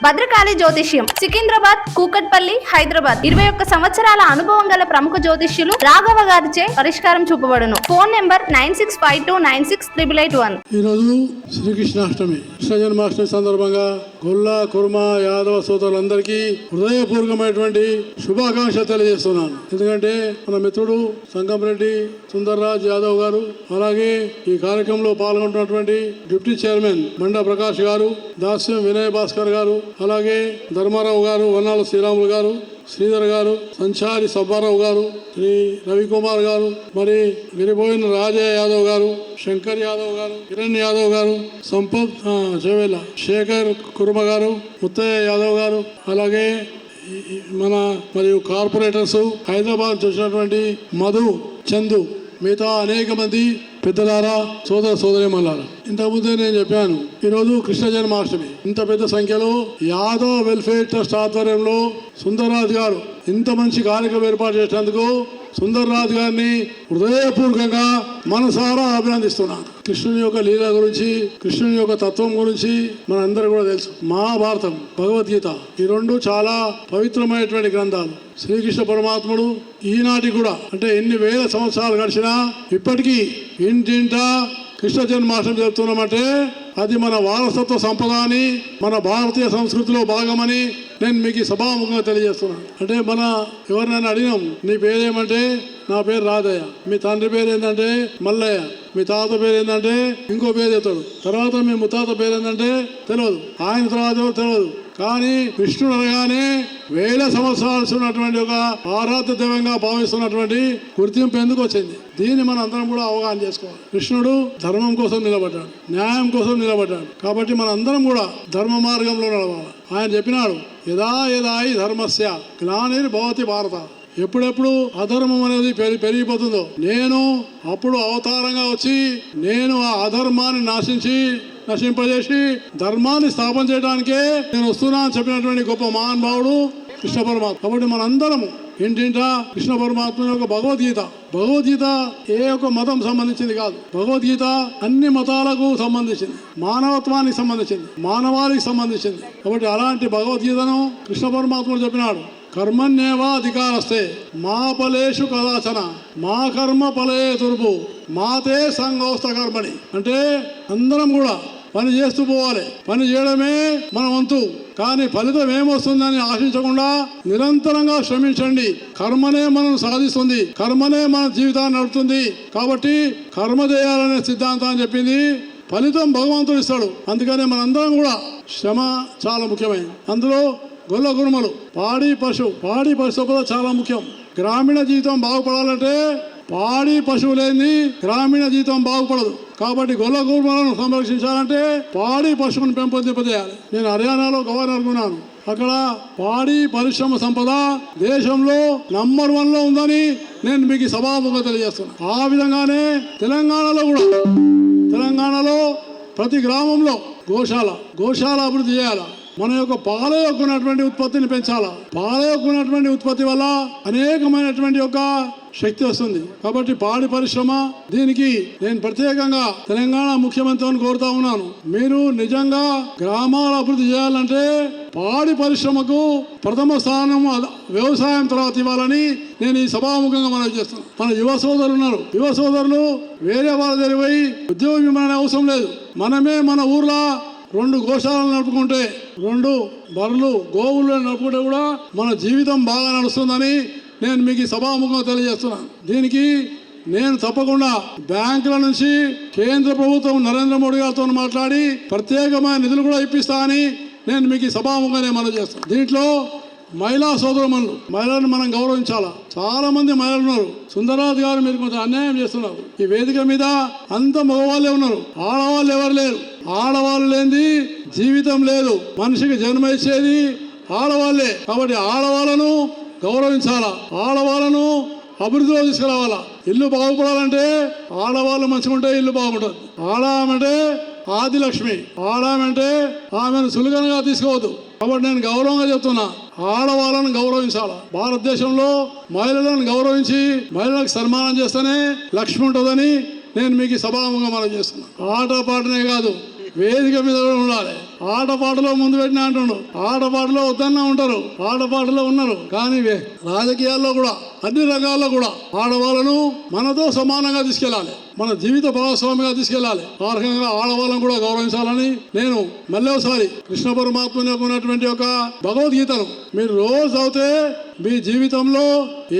భద్రకాళి జ్యోతిష్యం సికింద్రాబాద్, కూకట్పల్లి, హైదరాబాద్. 21 సంవత్సరాల అనుభవం గల ప్రముఖ జ్యోతిష్యులు రాఘవ గారిచే పరిష్కారం చూపబడును. Phone number 9652968881. ఈరోజు శ్రీకృష్ణాష్టమి, కృష్ణ జన్మాష్టమి సందర్భంగా గొల్ల, కుర్మ, యాదవ సోదరులందరికీ హృదయపూర్వకమైనటువంటి శుభాకాంక్షలు తెలియజేస్తున్నాను. ఎందుకంటే మన మిత్రుడు సంగంరెడ్డి సుందర్రాజ్ యాదవ్ గారు, అలాగే ఈ కార్యక్రమంలో పాల్గొంటున్నటువంటి డిప్యూటీ చైర్మన్ బండా ప్రకాష్ గారు, దాస్యం వినయ్ భాస్కర్ గారు, అలాగే ధర్మారావు గారు, వన్నాల శ్రీరాములు గారు, శ్రీధర్ గారు, సంచారి సబ్బారావు గారు, శ్రీ రవికుమార్ గారు, మరి గిరిపోయిన రాజయ్య యాదవ్ గారు, శంకర్ యాదవ్ గారు, కిరణ్ యాదవ్ గారు, సంపత్ చెవేల, శేఖర్ కుర్మ గారు, ముత్తయ్య యాదవ్ గారు, అలాగే మన మరియు కార్పొరేటర్స్, హైదరాబాద్ చూసినటువంటి మధు, చందు, మిగతా అనేక మంది పెద్దలారా, సోదర సోదరిమల్లారా, ఇంతకుముందే నేను చెప్పాను, ఈరోజు కృష్ణ జన్మాష్టమి. ఇంత పెద్ద సంఖ్యలో యాదవ్ వెల్ఫేర్ ట్రస్ట్ ఆధ్వర్యంలో సుందర్రాజ్ గారు ఇంత మంచి కార్యక్రమం ఏర్పాటు చేసినందుకు సుందర్రాజ్ గారిని హృదయపూర్వకంగా మనసారా అభినందిస్తున్నాను. కృష్ణుని యొక్క లీల గురించి, కృష్ణుని యొక్క తత్వం గురించి మనందరూ కూడా తెలుసు. మహాభారతం, భగవద్గీత, ఈ రెండు చాలా పవిత్రమైనటువంటి గ్రంథాలు. శ్రీకృష్ణ పరమాత్ముడు ఈనాటి కూడా, అంటే ఎన్ని వేల సంవత్సరాలు గడిచినా ఇప్పటికీ ఇంటింటా కృష్ణ జన్మాష్టమి జరుపుతున్నామంటే అది మన వారసత్వ సంపద అని, మన భారతీయ సంస్కృతిలో భాగమని నేను మీకు సభాముఖంగా తెలియజేస్తున్నాను. అంటే మన ఎవరినైనా అడిగినాం, నీ పేరేమంటే నా పేరు రాధయ్య, మీ తండ్రి పేరు ఏంటంటే మల్లయ్య, మీ తాత పేరు ఏంటంటే ఇంకో పేరు చెప్తాడు, తర్వాత మీ ముత్తాత పేరు ఏంటంటే తెలియదు, ఆయన తర్వాత తెలియదు. కానీ కృష్ణుడు అనగానే వేల సంవత్సరాలు ఉన్నటువంటి ఒక ఆరాధ్య దైవంగా భావిస్తున్నటువంటి గుర్తింపు ఎందుకు వచ్చింది? దీన్ని మనం అందరం కూడా అవగాహన చేసుకోవాలి. కృష్ణుడు ధర్మం కోసం నిలబడ్డాడు, న్యాయం కోసం నిలబడ్డాడు. కాబట్టి మన అందరం కూడా ధర్మ మార్గంలో నడవాలి. ఆయన చెప్పినాడు, యదా యదా హి ధర్మస్య గ్లానిర్భవతి భారత. ఎప్పుడెప్పుడు అధర్మం అనేది పెరిగిపోతుందో నేను అప్పుడు అవతారంగా వచ్చి నేను ఆ అధర్మాన్ని నశింపజేసి ధర్మాన్ని స్థాపన చేయడానికే నేను వస్తున్నా అని చెప్పినటువంటి గొప్ప మహానుభావుడు కృష్ణ పరమాత్మ. కాబట్టి మనందరము ఏంటింటా కృష్ణ పరమాత్మ యొక్క భగవద్గీత ఏ ఒక్క మతం సంబంధించింది కాదు. భగవద్గీత అన్ని మతాలకు సంబంధించింది, మానవత్వానికి సంబంధించింది, మానవాళికి సంబంధించింది. కాబట్టి అలాంటి భగవద్గీతను కృష్ణ పరమాత్ముడు చెప్పినాడు, కర్మణ్యేవా అధికారస్తే మా ఫలేషు కదాచన మా కర్మ ఫలే తుర్పు మాతే సంగోస్త కర్మని. అంటే అందరం కూడా పని చేస్తూ పోవాలి, పని చేయడమే మన వంతు. కానీ ఫలితం ఏమొస్తుందని ఆశించకుండా నిరంతరంగా శ్రమించండి. కర్మనే మనం సాధిస్తుంది, కర్మనే మన జీవితాన్ని నడుపుతుంది. కాబట్టి కర్మ చేయాలనే సిద్ధాంతాన్ని చెప్పింది, ఫలితం భగవంతుడు ఇస్తాడు. అందుకనే మనందరం కూడా శ్రమ చాలా ముఖ్యమైనది. అందులో గొల్ల గురుమలు, పాడి పశువు చాలా ముఖ్యం. గ్రామీణ జీవితం బాగుపడాలంటే పాడి పశువు లేని గ్రామీణ జీవితం బాగుపడదు. కాబట్టి గొల్ల గురుమలను సంరక్షించాలంటే పాడి పశువును పెంపొందింపజేయాలి. నేను హర్యానాలో గవర్నర్ ఉన్నాను. అక్కడ పాడి పరిశ్రమ సంపద దేశంలో నంబర్ 1 లో ఉందని నేను మీకు సభాముఖంగా తెలియజేస్తున్నాను. ఆ విధంగానే తెలంగాణలో ప్రతి గ్రామంలో గోశాల అభివృద్ధి చేయాలి. మన యొక్క పాల యొక్క ఉన్నటువంటి ఉత్పత్తిని పెంచాలా. పాల యొక్క ఉన్నటువంటి ఉత్పత్తి వల్ల అనేకమైనటువంటి యొక్క శక్తి వస్తుంది. కాబట్టి పాడి పరిశ్రమ, దీనికి నేను ప్రత్యేకంగా తెలంగాణ ముఖ్యమంత్రిని కోరుతా ఉన్నాను, మీరు నిజంగా గ్రామాల అభివృద్ధి చేయాలంటే పాడి పరిశ్రమకు ప్రథమ స్థానం వ్యవసాయం తర్వాత ఇవ్వాలని నేను ఈ సభాముఖంగా మనం చేస్తున్నాను. మన యువ సోదరులు వేరే వాళ్ళ దగ్గర పోయి ఉద్యోగం అనే అవసరం లేదు. మనమే మన ఊర్లో 2 గోశాలను నడుపుకుంటే, 2 బర్రెలు గోవులు నడుపుకుంటే కూడా మన జీవితం బాగా నడుస్తుందని నేను మీకు సభాముఖంగా తెలియజేస్తున్నాను. దీనికి నేను తప్పకుండా బ్యాంకుల నుంచి కేంద్ర ప్రభుత్వం నరేంద్ర మోడీ గారితో మాట్లాడి ప్రత్యేకమైన నిధులు కూడా ఇప్పిస్తా అని నేను మీకు సభాముఖంగా మనం చేస్తాను. దీంట్లో మహిళా మహిళలను మనం గౌరవించాలా. చాలా మంది మహిళలు ఉన్నారు. సుందరరాజ్ గారు మీరు కొంచెం అన్యాయం చేస్తున్నారు. ఈ వేదిక మీద అంత మగవాళ్ళే ఉన్నారు, ఆడవాళ్ళు ఎవరు లేరు. ఆడవాళ్ళు లేనిది జీవితం లేదు. మనిషికి జన్మ ఇచ్చేది ఆడవాళ్ళే. కాబట్టి ఆడవాళ్ళను గౌరవించాలా, ఆడవాళ్ళను అభివృద్ధిలో తీసుకురావాలా. ఇల్లు బాగుపడాలంటే ఆడవాళ్ళు మంచిగా ఉంటే ఇల్లు బాగుంటుంది. ఆడమంటే ఆదిలక్ష్మి, ఆడమంటే ఆమెను సులుగనగా తీసుకోవద్దు. కాబట్టి నేను గౌరవంగా చెప్తున్నా, ఆడవాళ్ళను గౌరవించాలా. భారతదేశంలో మహిళలను గౌరవించి మహిళలకు సన్మానం చేస్తేనే లక్ష్మి ఉంటుందని నేను మీకు సభాముఖంగా మనం చేస్తున్నా. ఆట పాటనే కాదు, వేదిక మీద కూడా ఉండాలి. ఆటపాటలో ముందు పెట్టినా అంటున్నాడు. ఆటపాటలో వద్దన్నా ఉంటారు, ఆటపాటలో ఉన్నారు. కానీ రాజకీయాల్లో కూడా అన్ని రంగాల్లో కూడా ఆడవాళ్ళను మనతో సమానంగా తీసుకెళ్ళాలి, మన జీవిత భాగస్వామిగా తీసుకెళ్ళాలి. ఆ రకంగా ఆడవాళ్ళను కూడా గౌరవించాలని నేను మళ్ళీ ఒకసారి కృష్ణ పరమాత్మని ఉన్నటువంటి ఒక భగవద్గీతను మీరు రోజు చదివితే మీ జీవితంలో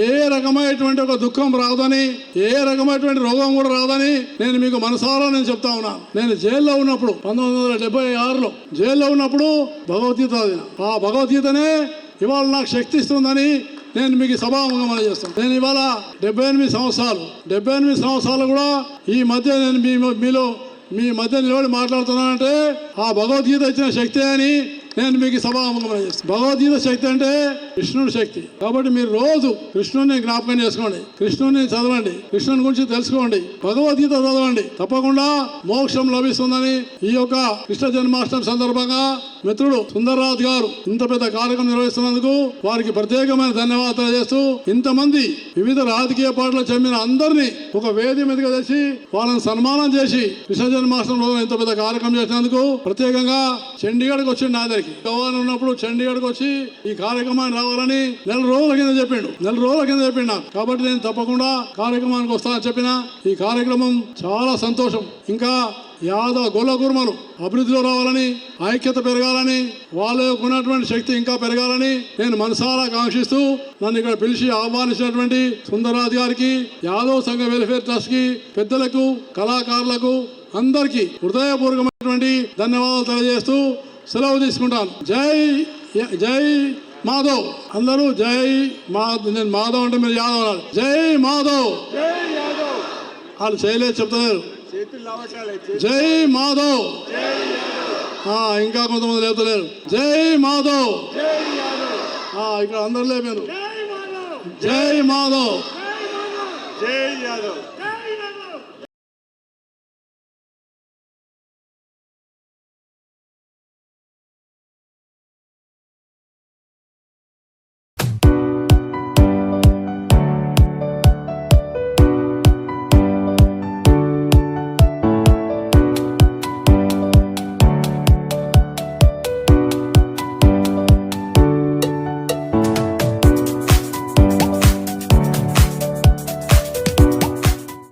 ఏ రకమైనటువంటి ఒక దుఃఖం రాదని, ఏ రకమైనటువంటి రోగం కూడా రాదని నేను మీకు మనసారా నేను చెప్తా ఉన్నాను. నేను జైల్లో ఉన్నప్పుడు 1976లో జైల్లో ఉన్నప్పుడు భగవద్గీత చదివిన. ఆ భగవద్గీతనే ఇవాళ నాకు శక్తి ఇస్తుందని నేను మీకు సభాముఖం చేస్తాను. నేను ఇవాళ 78 సంవత్సరాలు కూడా ఈ మధ్య నేను మీ మధ్య నిలబడి మాట్లాడుతున్నానంటే ఆ భగవద్గీత ఇచ్చిన శక్తి అని నేను మీకు సభాముఖం చేస్తాను. భగవద్గీత శక్తి అంటే కృష్ణుడి శక్తి. కాబట్టి మీరు రోజు కృష్ణుని జ్ఞాపకం చేసుకోండి, కృష్ణుని చదవండి, కృష్ణుని గురించి తెలుసుకోండి, భగవద్గీత చదవండి. తప్పకుండా మోక్షం లభిస్తుందని ఈ యొక్క కృష్ణ జన్మాష్టమి సందర్భంగా మిత్రుడు సుందర్రాజ్ గారు ఇంత పెద్ద కార్యక్రమం నిర్వహిస్తున్నందుకు వారికి ప్రత్యేకమైన ధన్యవాదాలు తెలియజేస్తూ, ఇంతమంది వివిధ రాజకీయ పార్టీలకు చెందిన అందరినీ ఒక వేది మీదగా తెచ్చి వాళ్ళని సన్మానం చేసి కృష్ణ జన్మాష్టమి రోజున ఇంత పెద్ద కార్యక్రమం చేసినందుకు ప్రత్యేకంగా చండీగఢ్కి వచ్చి నా దగ్గరికి గవర్నర్ ఉన్నప్పుడు చండీగఢ్కి వచ్చి ఈ కార్యక్రమాన్ని రావాలని నెల రోజుల కింద చెప్పిండు నాకు. కాబట్టి నేను తప్పకుండా కార్యక్రమానికి వస్తానని చెప్పిన. ఈ కార్యక్రమం చాలా సంతోషం. ఇంకా యాదవ గొల్ల కుర్మలు అభివృద్ధిలో రావాలని, ఐక్యత పెరగాలని, వాళ్ళకు ఉన్నటువంటి శక్తి ఇంకా పెరగాలని నేను మనసారా కాంక్షిస్తూ నన్ను ఇక్కడ పిలిచి ఆహ్వానించినటువంటి సుందరరాజ్ గారికి, యాదవ్ సంఘ వెల్ఫేర్ ట్రస్ట్ కి, పెద్దలకు, కళాకారులకు అందరికీ హృదయపూర్వకమైనటువంటి ధన్యవాదాలు తెలియజేస్తూ సెలవు తీసుకుంటాను. జై మాధవ్. అందరూ జై మాధవ్. నేను మాధవ్ అంటే మీరు యాదవ్ అన్నారు. జై మాధవ్. వాళ్ళు చేయలేదు చెప్తున్నారు. జై మాధవ్. ఇంకా కొంతమంది లేపుతలేరు. జై మాధవ్. ఇక్కడ అందరు లేపారు. జై మాధవ్. జై యాదవ్.